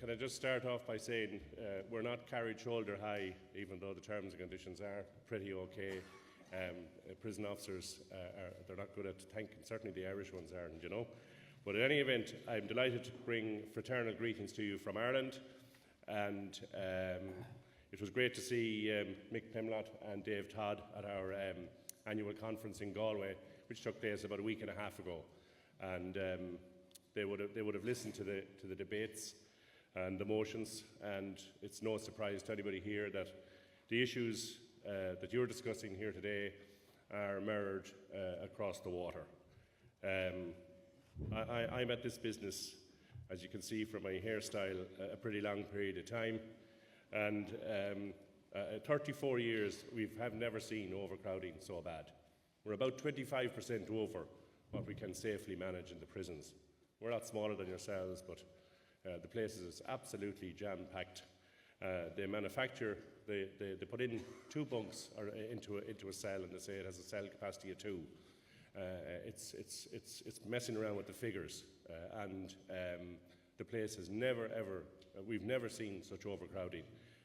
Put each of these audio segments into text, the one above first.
can I just start off by saying we're not carried shoulder high, even though the terms and conditions are pretty okay. Prison officers, they're not good at thanking, certainly the Irish ones aren't, you know. But in any event, I'm delighted to bring fraternal greetings to you from Ireland, and it was great to see Mick Pimlott and Dave Todd at our annual conference in Galway, which took place about a week and a half ago. And they would have listened to the debates and the motions, and it's no surprise to anybody here that the issues that you're discussing here today are mirrored across the water. I'm at this business, as you can see from my hairstyle, a pretty long period of time, and 34 years we have never seen overcrowding so bad. We're about 25% over what we can safely manage in the prisons. We're a lot smaller than yourselves, but the place is absolutely jam-packed. They put in 2 bunks into a cell, and they say it has a cell capacity of 2. It's messing around with the figures, and the place has we've never seen such overcrowding.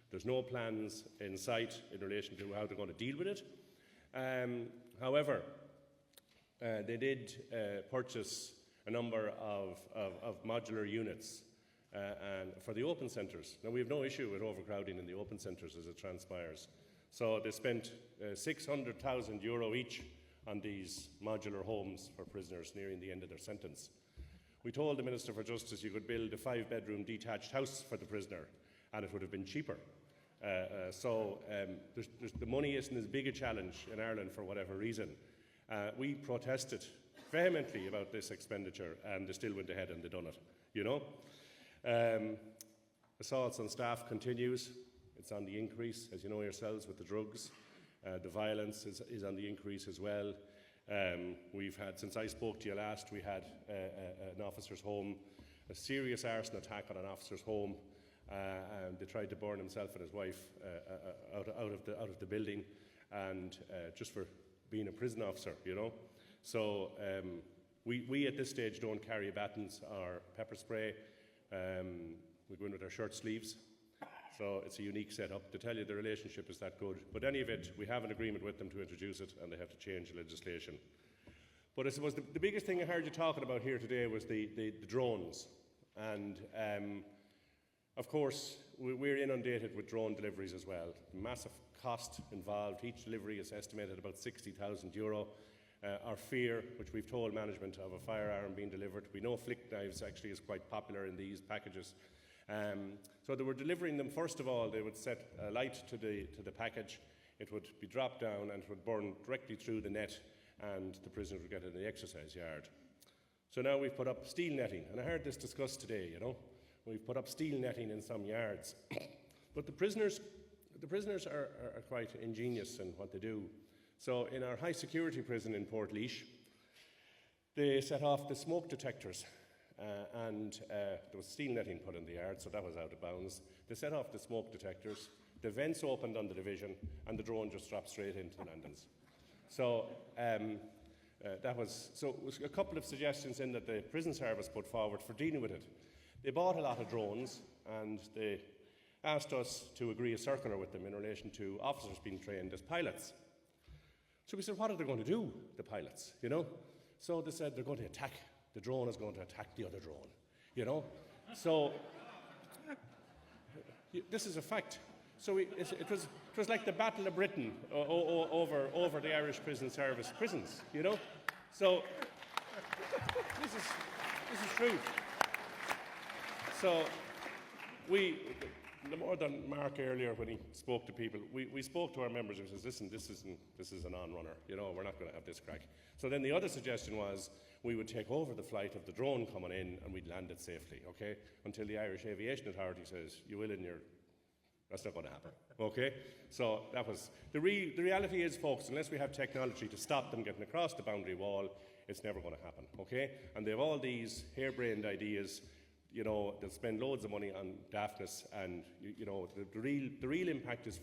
There's no plans in sight in relation to how they're going to deal with it. However, they did purchase a number of modular units and for the open centres. Now, we have no issue with overcrowding in the open centres as it transpires. So they spent €600,000 each on these modular homes for prisoners nearing the end of their sentence. We told the Minister for Justice you could build a 5-bedroom detached house for the prisoner, and it would have been cheaper. The money isn't as big a challenge in Ireland for whatever reason. We protested vehemently about this expenditure, and they still went ahead and they done it, you know. Assaults on staff continues. It's on the increase, as you know yourselves, with the drugs. The violence is on the increase as well. We've had, since I spoke to you last, we had an officer's home, a serious arson attack on an officer's home. And they tried to burn himself and his wife out of the building, and just for being a prison officer, you know. So we at this stage don't carry batons or pepper spray. We go in with our shirt sleeves. So it's a unique setup. To tell you, the relationship is that good. But in any event, we have an agreement with them to introduce it, and they have to change the legislation. But I suppose the biggest thing I heard you talking about here today was the drones. And of course, we're inundated with drone deliveries as well. Massive cost involved. Each delivery is estimated about €60,000. Our fear, which we've told management, of a firearm being delivered. We know flick knives actually is quite popular in these packages. So they were delivering them. First of all, they would set a light to the package. It would be dropped down and it would burn directly through the net, and the prisoners would get it in the exercise yard. So now we've put up steel netting, and I heard this discussed today, you know. We've put up steel netting in some yards. But the prisoners are quite ingenious in what they do. So in our high security prison in Portlaoise, they set off the smoke detectors, and there was steel netting put in the yard, so that was out of bounds. They set off the smoke detectors, the vents opened on the division, and the drone just dropped straight into the landings. So it was a couple of suggestions in that the prison service put forward for dealing with it. They bought a lot of drones, and they asked us to agree a circular with them in relation to officers being trained as pilots. So we said, what are they going to do, the pilots, you know? So they said they're going to attack. The drone is going to attack the other drone, you know? So this is a fact. So it was like the Battle of Britain over the Irish prison service prisons, you know? So this is true. So more than Mark earlier when he spoke to people, we spoke to our members and says, listen, this is an on-runner, you know, we're not going to have this crack. So then the other suggestion was we would take over the flight of the drone coming in and we'd land it safely, okay, until the Irish Aviation Authority says, you will in your... That's not going to happen, okay? So that was... The reality is, folks, unless we have technology to stop them getting across the boundary wall, it's never going to happen, okay? And they have all these harebrained ideas. You know, they'll spend loads of money on daftness, and you know, the real impact is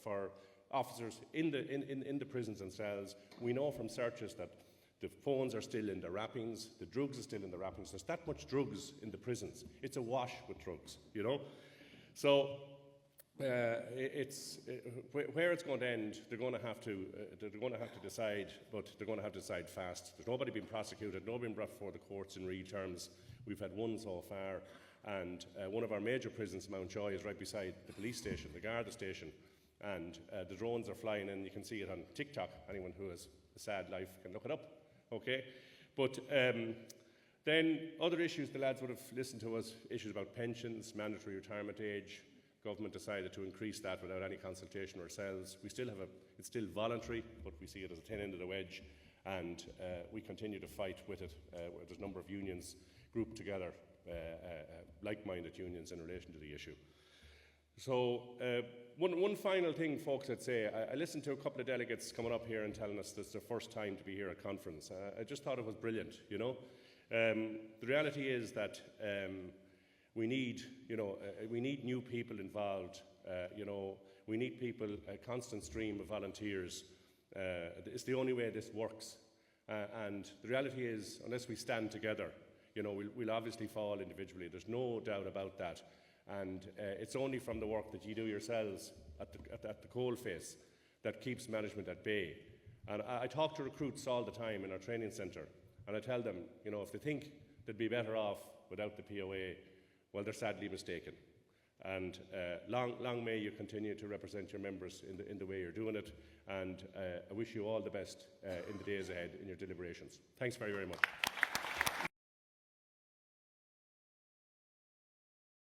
for officers in the prisons and cells. We know from searches that The phones are still in the wrappings, the drugs are still in the wrappings. There's that much drugs in the prisons. It's awash with drugs, you know. So where it's going to end, they're going to have to decide, but they're going to have to decide fast. There's nobody being prosecuted, nobody being brought before the courts in real terms. We've had one so far, and one of our major prisons, Mountjoy, is right beside the police station, the Garda station, and the drones are flying in. You can see it on TikTok. Anyone who has a sad life can look it up. Okay, but then other issues the lads would have listened to us, issues about pensions, mandatory retirement age. Government decided to increase that without any consultation ourselves. We still have it's still voluntary, but we see it as a thin end of the wedge, and we continue to fight with it. There's a number of unions grouped together, like-minded unions in relation to the issue. So one final thing, folks, I'd say, I listened to a couple of delegates coming up here and telling us this is their first time to be here at conference. I just thought it was brilliant, you know. The reality is that we need new people involved. You know, we need people, a constant stream of volunteers. It's the only way this works. And the reality is, unless we stand together, you know, we'll obviously fall individually. There's no doubt about that. And it's only from the work that you do yourselves at the coalface that keeps management at bay. And I talk to recruits all the time in our training centre, and I tell them, you know, if they think they'd be better off without the POA, well, they're sadly mistaken. And long may you continue to represent your members in the way you're doing it. And I wish you all the best in the days ahead in your deliberations. Thanks very, very much.